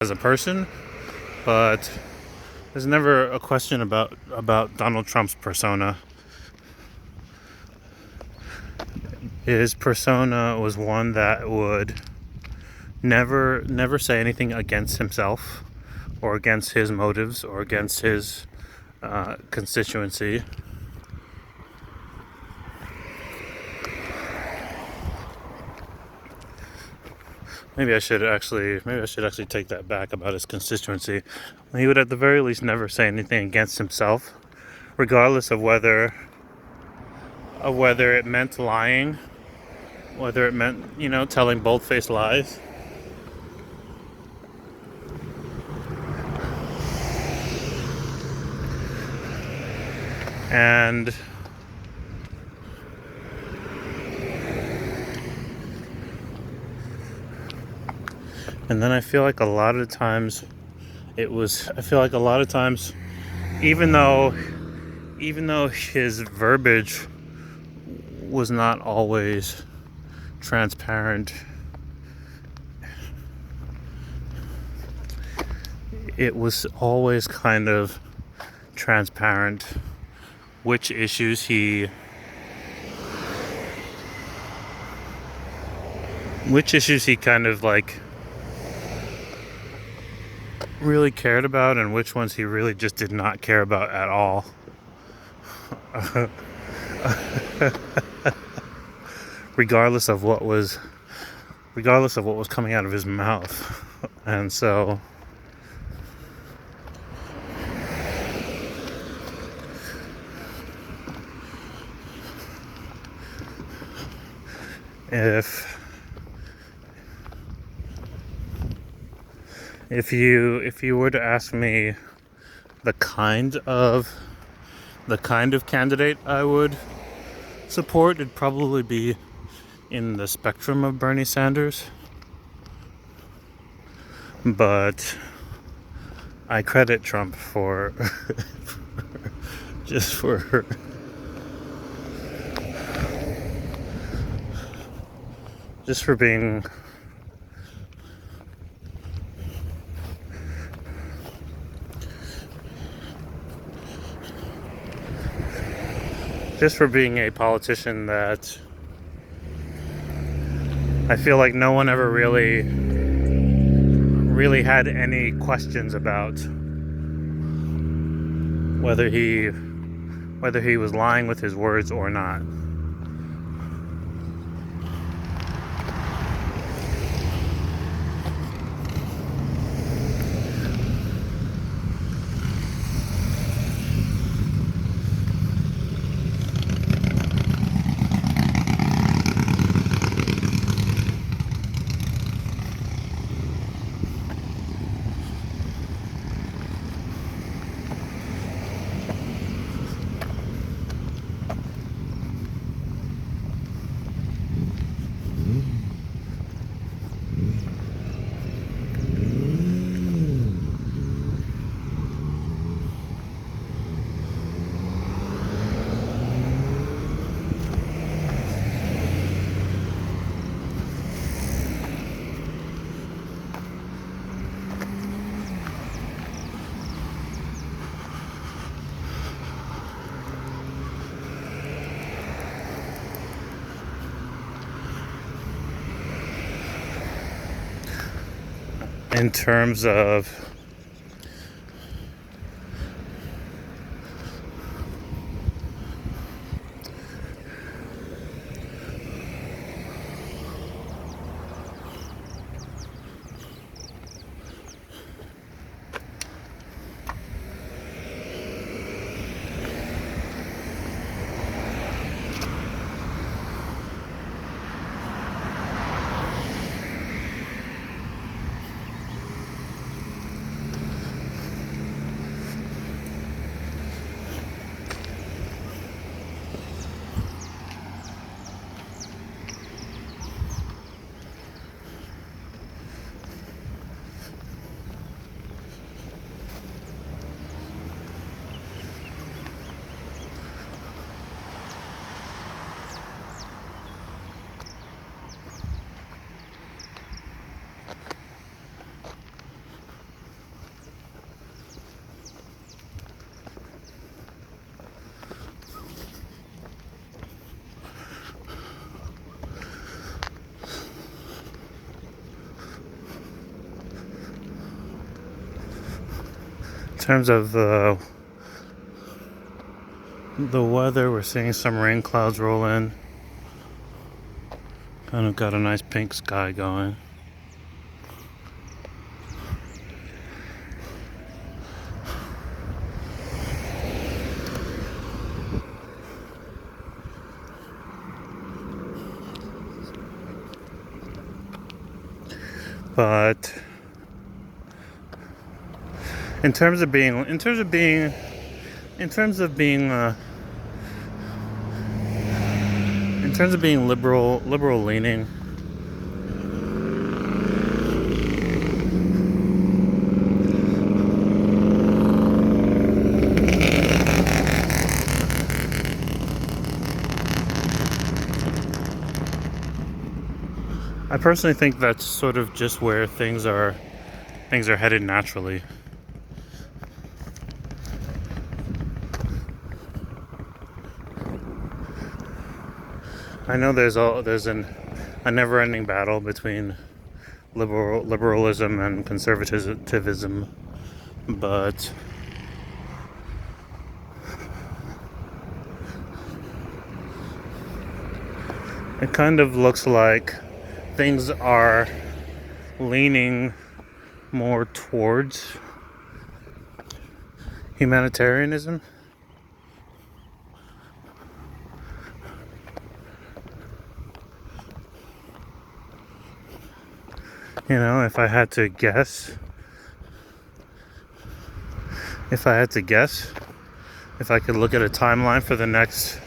as a person, but there's never a question about Donald Trump's persona. His persona was one that would never say anything against himself or against his motives or against his constituency. Maybe I should actually take that back about his constituency. He would at the very least never say anything against himself, regardless of whether it meant lying, whether it meant, telling bold-faced lies. And then I feel like a lot of times even though his verbiage was not always transparent, it was always kind of transparent which issues he kind of like really cared about and which ones he really just did not care about at all. regardless of what was coming out of his mouth. And so if you were to ask me the kind of candidate I would support, it'd probably be in the spectrum of Bernie Sanders. But I credit Trump for being a politician that I feel like no one ever really had any questions about whether he was lying with his words or not. In terms of terms of the weather, we're seeing some rain clouds roll in. Kind of got a nice pink sky going. But in terms of being liberal leaning, I personally think that's sort of just where things are headed naturally. I know there's a never-ending battle between liberalism and conservatism, but it kind of looks like things are leaning more towards humanitarianism. You know, if I had to guess, if I could look at a timeline for the next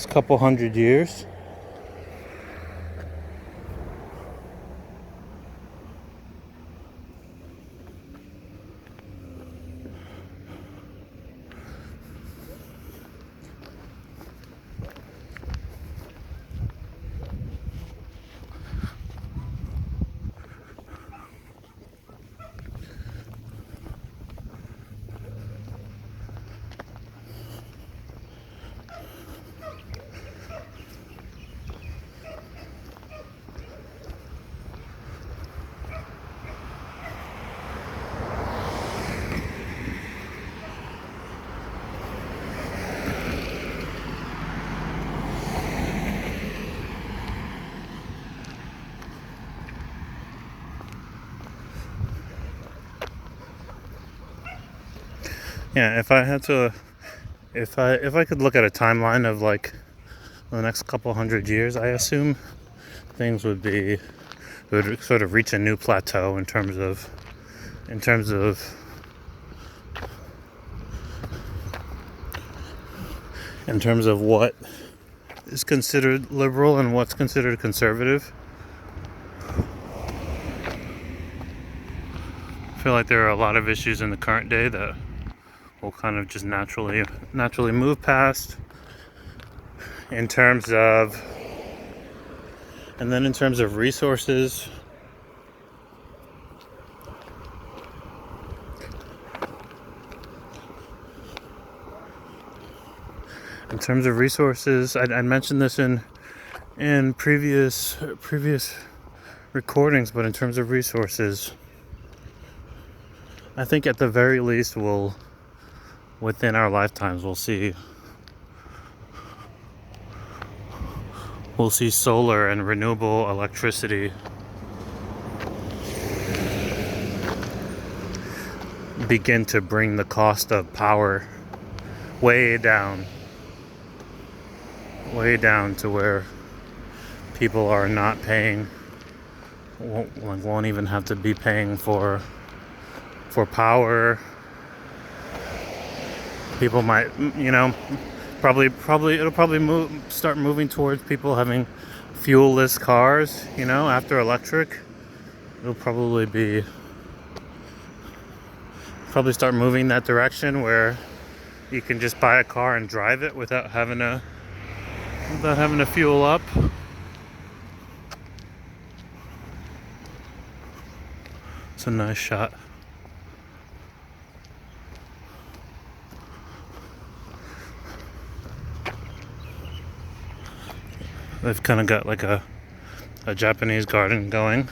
couple hundred years, yeah, if I could look at a timeline of like the next couple hundred years, I assume things would sort of reach a new plateau in terms of what is considered liberal and what's considered conservative. I feel like there are a lot of issues in the current day that we'll kind of just naturally move past in terms of resources. In terms of resources, I mentioned this in previous recordings, but in terms of resources, I think at the very least within our lifetimes we'll see solar and renewable electricity begin to bring the cost of power way down to where people are not paying, won't even have to be paying for power. People might, it'll start moving towards people having fuel-less cars, after electric. It'll probably start moving that direction where you can just buy a car and drive it without having to fuel up. It's a nice shot. They've kind of got like a Japanese garden going.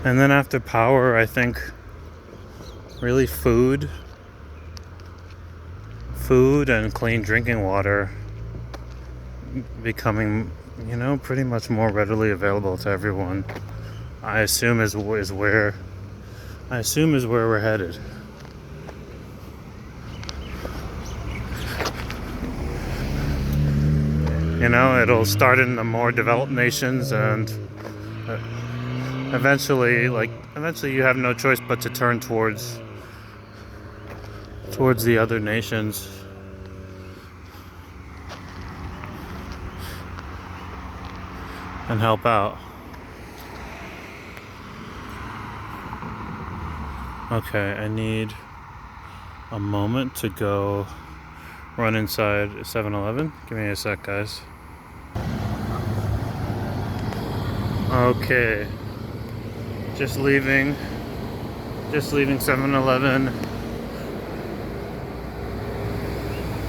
And then after power, I think really food and clean drinking water becoming, pretty much more readily available to everyone. I assume is where we're headed. It'll start in the more developed nations, and eventually you have no choice but to turn towards the other nations. And help out. Okay, I need a moment to go run inside 7-Eleven. Give me a sec, guys. Okay. Just leaving 7-Eleven.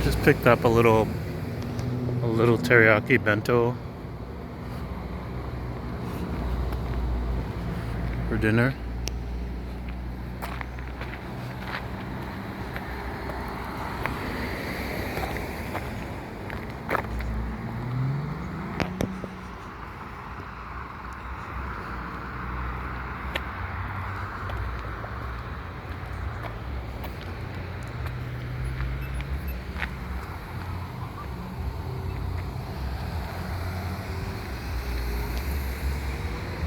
Just picked up a little teriyaki bento for dinner.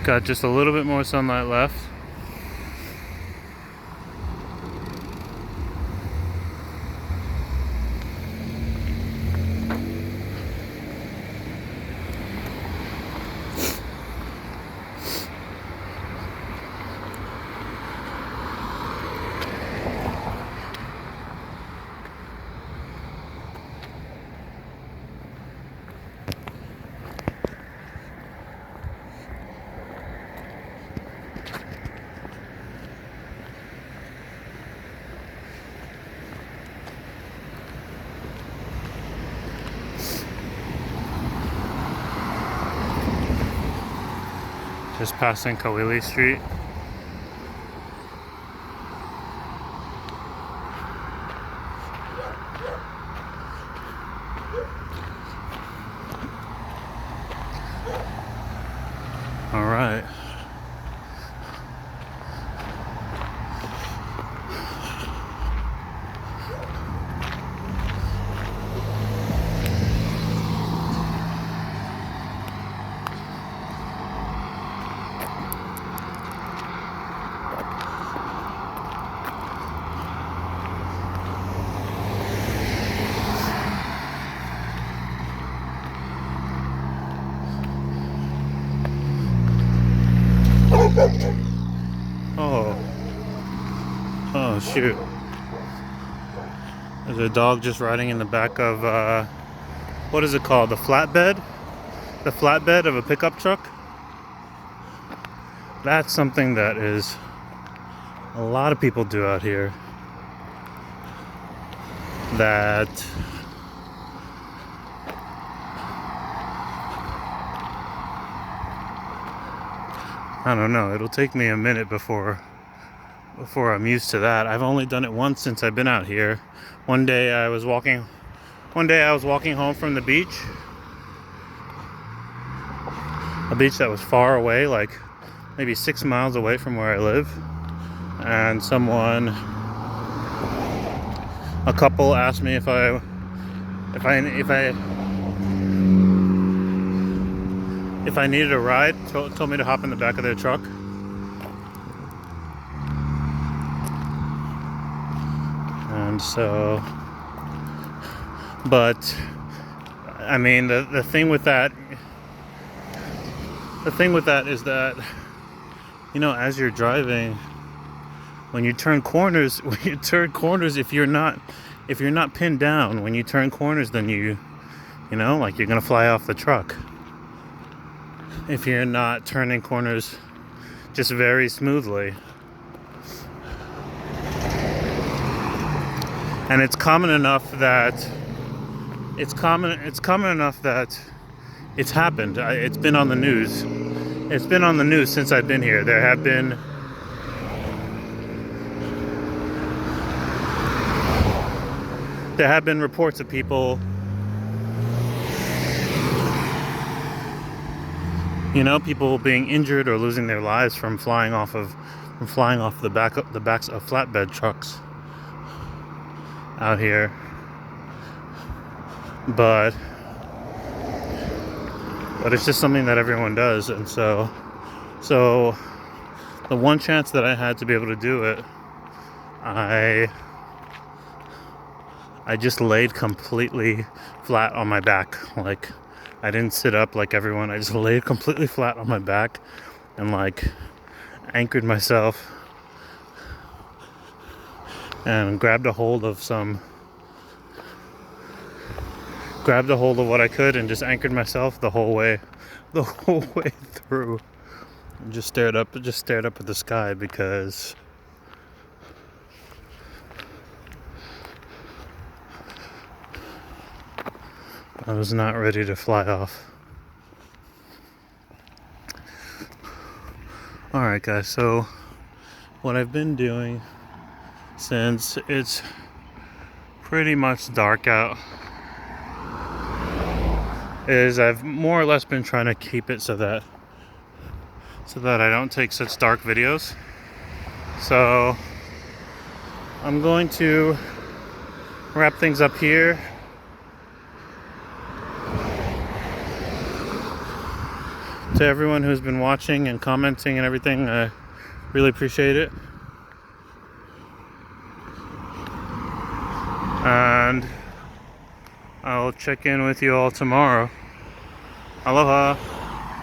Got just a little bit more sunlight left. Just passing Kinoole Street. All right. Oh shoot. There's a dog just riding in the back of, what is it called? The flatbed? The flatbed of a pickup truck? That's something that is a lot of people do out here. That I don't know, it'll take me a minute before I'm used to that. I've only done it once since I've been out here. One day I was walking home from the beach. A beach that was far away, like maybe 6 miles away from where I live. And a couple asked me if I needed a ride, told me to hop in the back of their truck. And so, but I mean, the thing with that is that, as you're driving, when you turn corners, if you're not pinned down, when you turn corners, then you're gonna fly off the truck. If you're not turning corners just very smoothly. And it's common enough that it's happened. It's been on the news. it's been on the news since I've been here. There have been reports of people, people being injured or losing their lives from flying off the backs of flatbed trucks out here. But it's just something that everyone does, and so the one chance that I had to be able to do it, I just laid completely flat on my back. Like, I didn't sit up like everyone. I just laid completely flat on my back and like anchored myself and grabbed a hold of what I could and just anchored myself the whole way through, and just stared up at the sky because I was not ready to fly off. Alright guys, so what I've been doing since it's pretty much dark out is I've more or less been trying to keep it so that I don't take such dark videos. So I'm going to wrap things up here. To everyone who's been watching and commenting and everything, I really appreciate it. And I'll check in with you all tomorrow. Aloha.